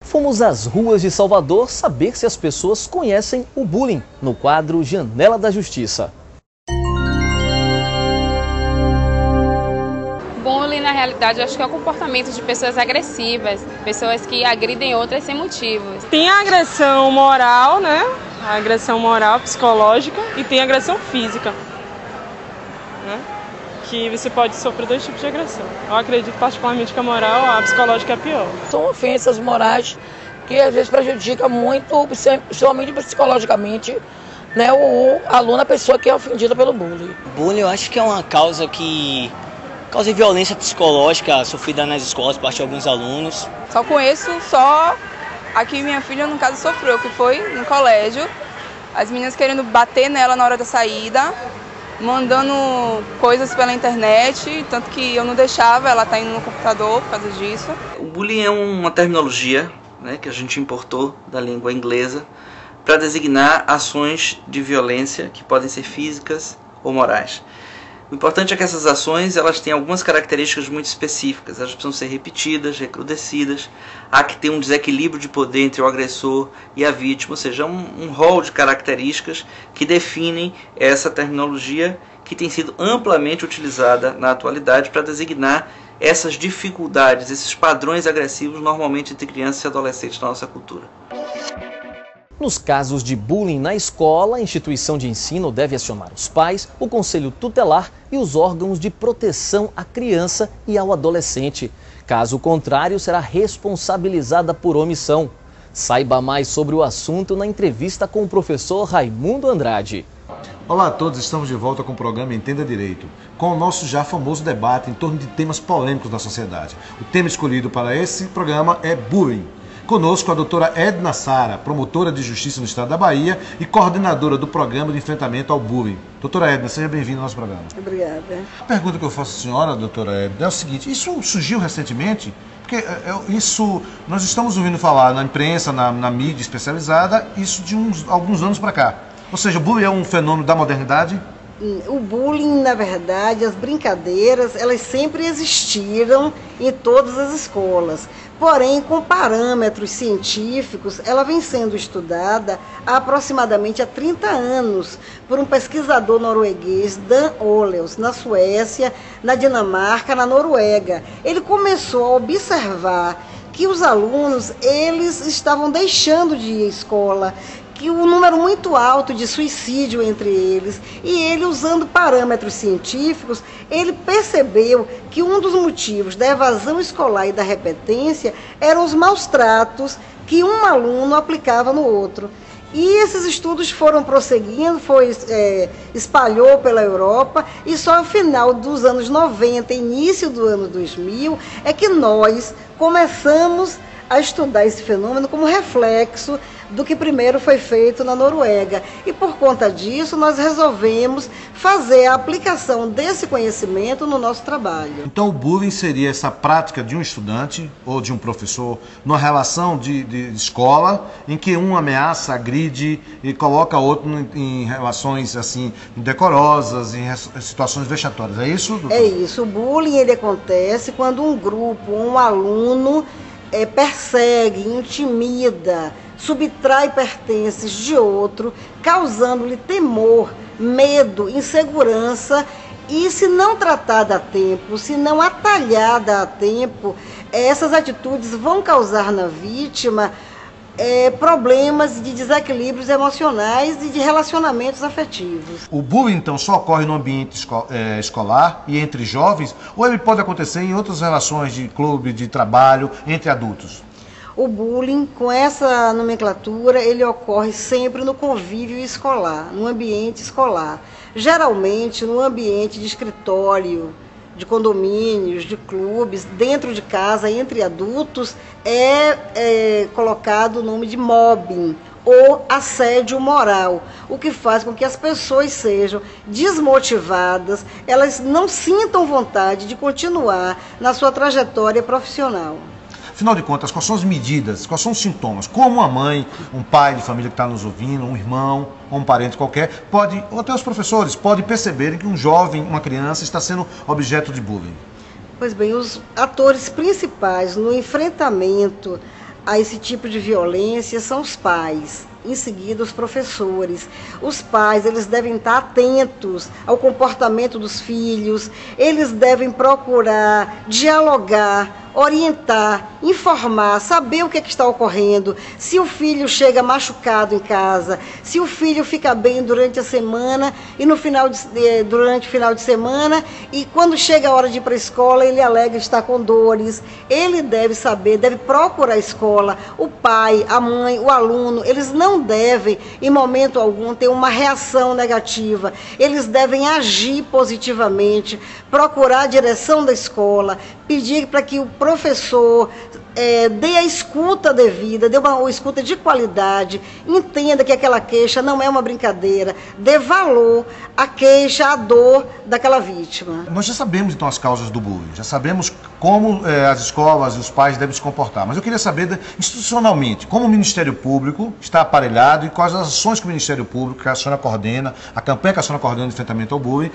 Fomos às ruas de Salvador saber se as pessoas conhecem o bullying, no quadro Janela da Justiça. Bullying, na realidade, eu acho que é o comportamento de pessoas agressivas, pessoas que agridem outras sem motivos. Tem a agressão moral, né? A agressão moral, psicológica, e tem a agressão física, né? Que você pode sofrer dois tipos de agressão. Eu acredito particularmente que a moral, a psicológica é a pior. São ofensas morais que às vezes prejudicam muito, principalmente psicologicamente, né, o aluno, a pessoa que é ofendida pelo bullying. O bullying eu acho que é uma causa que causa violência psicológica sofrida nas escolas por parte de alguns alunos. Só conheço aqui minha filha, no caso, sofreu, que foi no colégio, as meninas querendo bater nela na hora da saída, mandando coisas pela internet, tanto que eu não deixava, ela tá indo no computador por causa disso. O bullying é uma terminologia, né, que a gente importou da língua inglesa para designar ações de violência que podem ser físicas ou morais. O importante é que essas ações elas têm algumas características muito específicas, elas precisam ser repetidas, recrudescidas, há que ter um desequilíbrio de poder entre o agressor e a vítima, ou seja, um rol de características que definem essa terminologia que tem sido amplamente utilizada na atualidade para designar essas dificuldades, esses padrões agressivos normalmente entre crianças e adolescentes na nossa cultura. Nos casos de bullying na escola, a instituição de ensino deve acionar os pais, o conselho tutelar e os órgãos de proteção à criança e ao adolescente. Caso contrário, será responsabilizada por omissão. Saiba mais sobre o assunto na entrevista com o professor Raimundo Andrade. Olá a todos, estamos de volta com o programa Entenda Direito, com o nosso já famoso debate em torno de temas polêmicos da sociedade. O tema escolhido para esse programa é bullying. Conosco a doutora Edna Sara, promotora de justiça no estado da Bahia e coordenadora do programa de enfrentamento ao bullying. Doutora Edna, seja bem-vinda ao nosso programa. Obrigada. A pergunta que eu faço à senhora, doutora Edna, é o seguinte: isso surgiu recentemente? Porque nós estamos ouvindo falar na imprensa, na mídia especializada, isso de alguns anos para cá. Ou seja, o bullying é um fenômeno da modernidade? O bullying, na verdade, as brincadeiras, elas sempre existiram em todas as escolas. Porém, com parâmetros científicos, ela vem sendo estudada há aproximadamente 30 anos por um pesquisador norueguês, Dan Oleus, na Suécia, na Dinamarca, na Noruega. Ele começou a observar que os alunos, eles estavam deixando de ir à escola, que um número muito alto de suicídio entre eles, e ele, usando parâmetros científicos, ele percebeu que um dos motivos da evasão escolar e da repetência eram os maus tratos que um aluno aplicava no outro. E esses estudos foram prosseguindo, espalhou pela Europa, e só no final dos anos 90, início do ano 2000, é que nós começamos a estudar esse fenômeno como reflexo do que primeiro foi feito na Noruega. E por conta disso, nós resolvemos fazer a aplicação desse conhecimento no nosso trabalho. Então o bullying seria essa prática de um estudante ou de um professor numa relação de escola em que um ameaça, agride e coloca outro em relações assim indecorosas, em situações vexatórias. É isso, doutor? É isso. O bullying ele acontece quando um grupo, um aluno persegue, intimida, subtrai pertences de outro, causando-lhe temor, medo, insegurança, e se não tratada a tempo, se não atalhada a tempo, essas atitudes vão causar na vítima problemas de desequilíbrios emocionais e de relacionamentos afetivos. O bullying, então, só ocorre no ambiente escolar e entre jovens, ou ele pode acontecer em outras relações de clube, de trabalho, entre adultos? O bullying, com essa nomenclatura, ele ocorre sempre no convívio escolar, no ambiente escolar. Geralmente no ambiente de escritório, de condomínios, de clubes, dentro de casa, entre adultos, é colocado o nome de mobbing ou assédio moral, o que faz com que as pessoas sejam desmotivadas, elas não sintam vontade de continuar na sua trajetória profissional. Afinal de contas, quais são as medidas, quais são os sintomas? Como uma mãe, um pai de família que está nos ouvindo, um irmão ou um parente qualquer, pode, ou até os professores, podem perceberem que um jovem, uma criança, está sendo objeto de bullying? Pois bem, os atores principais no enfrentamento a esse tipo de violência são os pais. Em seguida, os professores. Os pais, eles devem estar atentos ao comportamento dos filhos, eles devem procurar dialogar, orientar, informar, saber o que está ocorrendo, se o filho chega machucado em casa, se o filho fica bem durante a semana e durante o final de semana, e quando chega a hora de ir para a escola, ele alega estar com dores. Ele deve saber, deve procurar a escola, o pai, a mãe, o aluno. Eles não devem, em momento algum, ter uma reação negativa. Eles devem agir positivamente, procurar a direção da escola, pedir para que o professor dê a escuta devida, dê uma escuta de qualidade, entenda que aquela queixa não é uma brincadeira, dê valor à queixa, à dor daquela vítima. Nós já sabemos, então, as causas do bullying, já sabemos como as escolas e os pais devem se comportar, mas eu queria saber, institucionalmente, como o Ministério Público está aparelhado e quais as ações que o Ministério Público, que a senhora coordena, a campanha que a senhora coordena de enfrentamento ao bullying,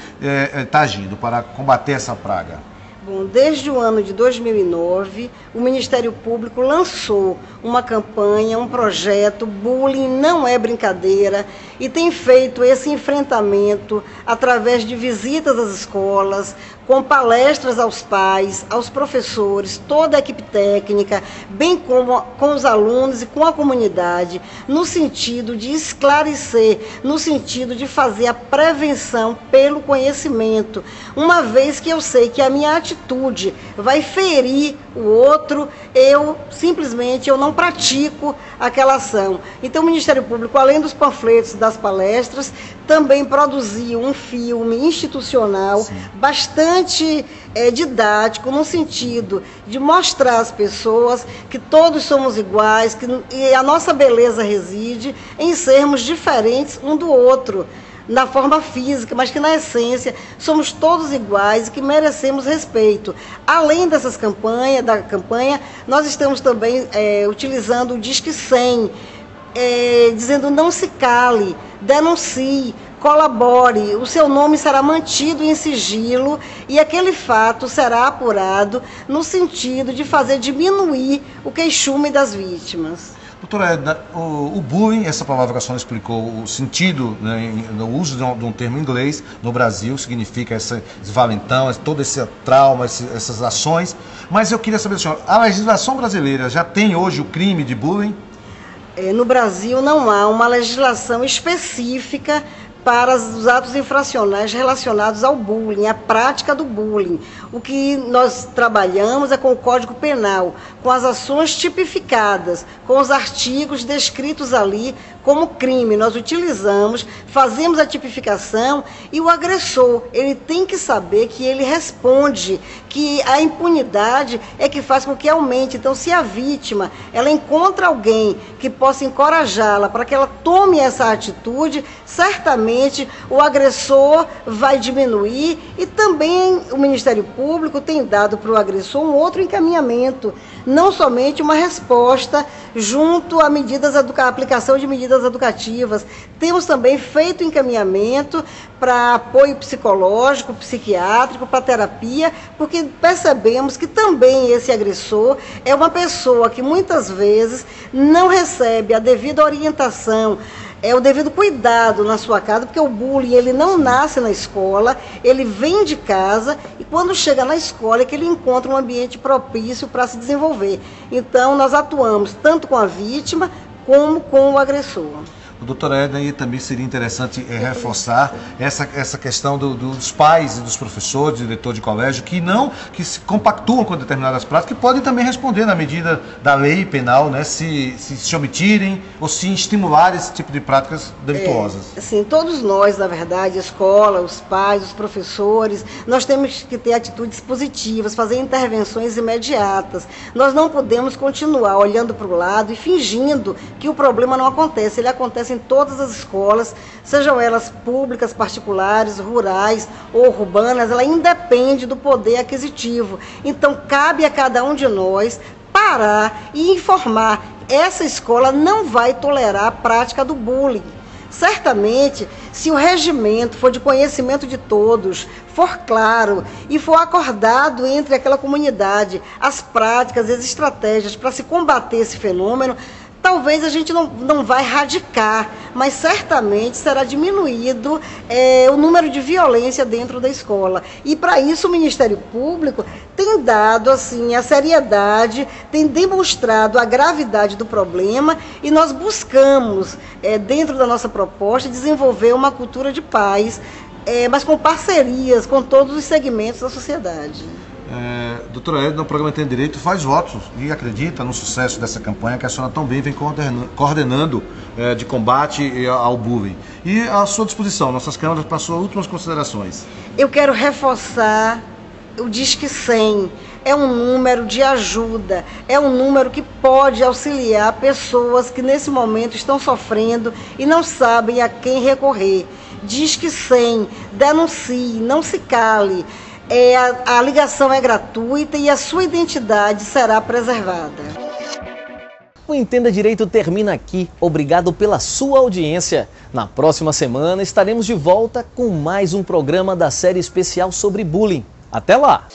está agindo para combater essa praga. Bom, desde o ano de 2009, o Ministério Público lançou uma campanha, um projeto, Bullying Não é Brincadeira, e tem feito esse enfrentamento através de visitas às escolas, com palestras aos pais, aos professores, toda a equipe técnica, bem como com os alunos e com a comunidade, no sentido de esclarecer, no sentido de fazer a prevenção pelo conhecimento, uma vez que eu sei que a minha atitude vai ferir o outro, eu não pratico aquela ação. Então o Ministério Público, além dos panfletos, das palestras, também produziu um filme institucional, sim, bastante didático, no sentido de mostrar às pessoas que todos somos iguais, e a nossa beleza reside em sermos diferentes um do outro, na forma física, mas que na essência somos todos iguais e que merecemos respeito. Além dessas campanhas, nós estamos também utilizando o Disque 100, dizendo não se cale, denuncie, colabore, o seu nome será mantido em sigilo e aquele fato será apurado no sentido de fazer diminuir o queixume das vítimas. Doutora Edna, o bullying, essa palavra que a senhora explicou, o sentido, né, no uso de um termo em inglês, no Brasil, significa esse valentão, todo esse trauma, essas ações, mas eu queria saber, senhora, a legislação brasileira já tem hoje o crime de bullying? No Brasil não há uma legislação específica para os atos infracionais relacionados ao bullying, à prática do bullying. O que nós trabalhamos é com o Código Penal, com as ações tipificadas, com os artigos descritos ali como crime. Nós utilizamos, fazemos a tipificação e o agressor, ele tem que saber que ele responde, que a impunidade é que faz com que aumente. Então, se a vítima, ela encontra alguém que possa encorajá-la para que ela tome essa atitude, certamente o agressor vai diminuir e também o Ministério Público tem dado para o agressor um outro encaminhamento, não somente uma resposta junto à aplicação de medidas educativas. Temos também feito encaminhamento para apoio psicológico, psiquiátrico, para terapia, porque percebemos que também esse agressor é uma pessoa que muitas vezes não recebe a devida orientação, o devido cuidado na sua casa, porque o bullying ele não nasce na escola, ele vem de casa e quando chega na escola é que ele encontra um ambiente propício para se desenvolver. Então nós atuamos tanto com a vítima como com o agressor. Doutora Edna, e também seria interessante reforçar essa questão dos pais e dos professores, diretor de colégio, que se compactuam com determinadas práticas, que podem também responder na medida da lei penal, né, se omitirem ou se estimularem esse tipo de práticas delituosas. Sim, todos nós, na verdade, a escola, os pais, os professores, nós temos que ter atitudes positivas, fazer intervenções imediatas. Nós não podemos continuar olhando para o lado e fingindo que o problema não acontece. Ele acontece em todas as escolas, sejam elas públicas, particulares, rurais ou urbanas, ela independe do poder aquisitivo. Então, cabe a cada um de nós parar e informar. Essa escola não vai tolerar a prática do bullying. Certamente, se o regimento for de conhecimento de todos, for claro e for acordado entre aquela comunidade as práticas e as estratégias para se combater esse fenômeno, talvez a gente não vai erradicar, mas certamente será diminuído o número de violência dentro da escola. E para isso o Ministério Público tem dado assim, a seriedade, tem demonstrado a gravidade do problema e nós buscamos, dentro da nossa proposta, desenvolver uma cultura de paz, mas com parcerias com todos os segmentos da sociedade. Doutora Edna, o programa Entenda Direito faz votos e acredita no sucesso dessa campanha que a senhora tão bem vem coordenando de combate ao bullying. E à sua disposição, nossas câmeras, para suas últimas considerações. Eu quero reforçar o Disque 100. É um número de ajuda, é um número que pode auxiliar pessoas que nesse momento estão sofrendo e não sabem a quem recorrer. Disque 100, denuncie, não se cale. A ligação é gratuita e a sua identidade será preservada. O Entenda Direito termina aqui. Obrigado pela sua audiência. Na próxima semana estaremos de volta com mais um programa da série especial sobre bullying. Até lá!